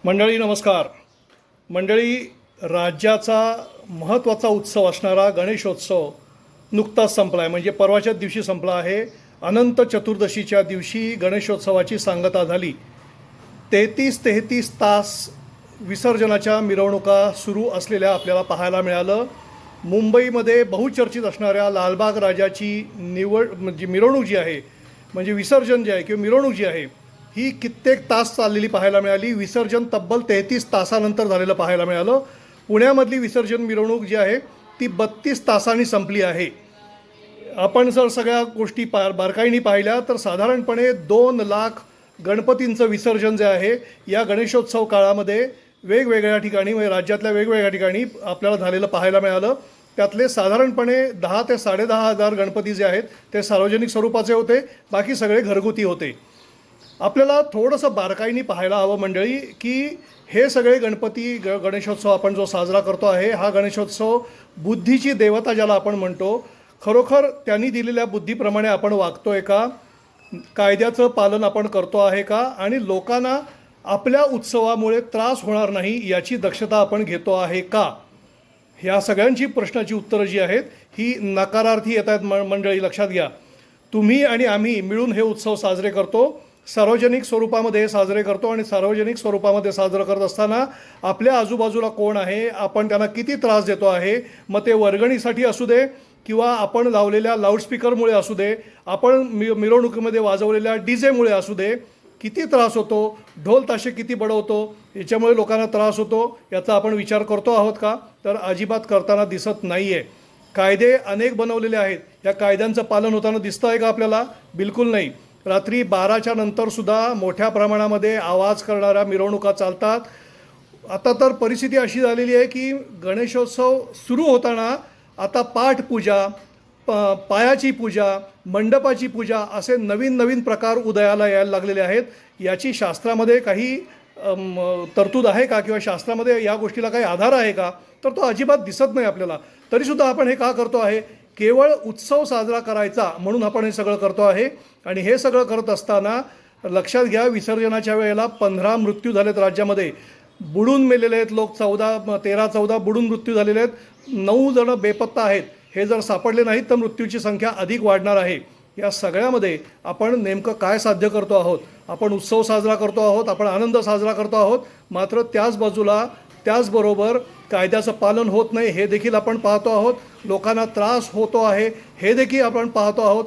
मंडळी नमस्कार. मंडळी, राज्याचा महत्त्वाचा उत्सव असणारा गणेशोत्सव नुकताच संपला आहे, म्हणजे परवाच्याच दिवशी संपला आहे. अनंत चतुर्दशीच्या दिवशी गणेशोत्सवाची सांगता झाली. 33 तास विसर्जनाच्या मिरवणुका सुरू असलेल्या आपल्याला पाहायला मिळालं. मुंबईमध्ये बहुचर्चित असणाऱ्या लालबाग राजाची म्हणजे मिरवणूक जी आहे, म्हणजे विसर्जन जे आहे किंवा मिरवणूक जी आहे, ही कित्येक तास चाललेली पाहायला मिळाली. विसर्जन तब्बल 33 तासानंतर झालेलं पाहायला मिळालं. पुण्यामधली विसर्जन मिरवणूक जी आहे ती 32 तासांनी संपली आहे. आपण जर सगळ्या गोष्टी बारकाईने पाहिल्या तर साधारणपणे 2 लाख गणपतींचं विसर्जन जे आहे या गणेशोत्सव काळामध्ये वेगवेगळ्या ठिकाणी, म्हणजे राज्यातल्या वेगवेगळ्या ठिकाणी आपल्याला झालेलं पाहायला मिळालं. त्यातले साधारणपणे 10 ते 10,500 गणपती जे आहेत ते सार्वजनिक स्वरूपाचे होते, बाकी सगळे घरगुती होते. आपल्याला थोडंसं बारकाईने पाहायला हवं मंडळी की हे सगळे गणेशोत्सव आपण जो साजरा करतो आहे, हा गणेशोत्सव बुद्धीची देवता ज्याला आपण म्हणतो, खरोखर त्यांनी दिलेल्या बुद्धीप्रमाणे आपण वागतोय का, कायद्याचं पालन आपण करतो आहे का, आणि लोकांना आपल्या उत्सवामुळे त्रास होणार नाही याची दक्षता आपण घेतो आहे का, ह्या सगळ्यांची प्रश्नाची उत्तरं जी आहेत ही नकारार्थी येत आहेत. मंडळी लक्षात घ्या, तुम्ही आणि आम्ही मिळून हे उत्सव साजरे करतो, सार्वजनिक स्वरूपामध्ये साजरे करतो, आणि सार्वजनिक स्वरूपामध्ये साजरं करत असताना आपल्या आजूबाजूला कोण आहे, आपण त्यांना किती त्रास देतो आहे, मग ते वर्गणीसाठी असू दे किंवा आपण लावलेल्या लाऊडस्पीकरमुळे असू दे, आपण मिरवणुकीमध्ये वाजवलेल्या डीजेमुळे असू दे, किती त्रास होतो, ढोल ताशे किती बडवतो, याच्यामुळे लोकांना त्रास होतो, याचा आपण विचार करतो आहोत का? तर अजिबात करताना दिसत नाही आहे. कायदे अनेक बनवलेले आहेत, या कायद्यांचं पालन होताना दिसतं आहे का आपल्याला? बिलकुल नाही. रात्री 12च्या नंतरसुद्धा मोठ्या प्रमाणामध्ये आवाज करणाऱ्या मिरवणुका चालतात. आता तर परिस्थिती अशी झालेली आहे की गणेशोत्सव सुरू होताना आता पाठपूजा, पायाची पूजा, मंडपाची पूजा असे नवीन नवीन प्रकार उदयाला यायला लागलेले आहेत. याची शास्त्रामध्ये काही तरतूद आहे का, किंवा शास्त्रामध्ये या गोष्टीला काही आधार आहे का? तर तो अजिबात दिसत नाही आपल्याला. तरीसुद्धा आपण हे का करतो आहे? केवळ उत्सव साजरा करायचा म्हणून आपण हे सगळं करतो आहे. आणि हे सगळं करत असताना लक्षात घ्या, विसर्जनाच्या वेळेला 15 मृत्यू झालेत राज्यामध्ये. बुडून मेलेले आहेत लोक, 13-14 बुडून मृत्यू झालेले आहेत. 9 जण बेपत्ता आहेत. हे जर सापडले नाहीत तर मृत्यूची संख्या अधिक वाढणार आहे. या सगळ्यामध्ये आपण नेमकं काय साध्य करतो आहोत? आपण उत्सव साजरा करतो आहोत, आपण आनंद साजरा करतो आहोत, मात्र त्याचबरोबर कायद्याचं पालन होत नाही हे देखील आपण पाहतो आहोत. लोकांना त्रास होतो आहे हे देखील आपण पाहतो आहोत.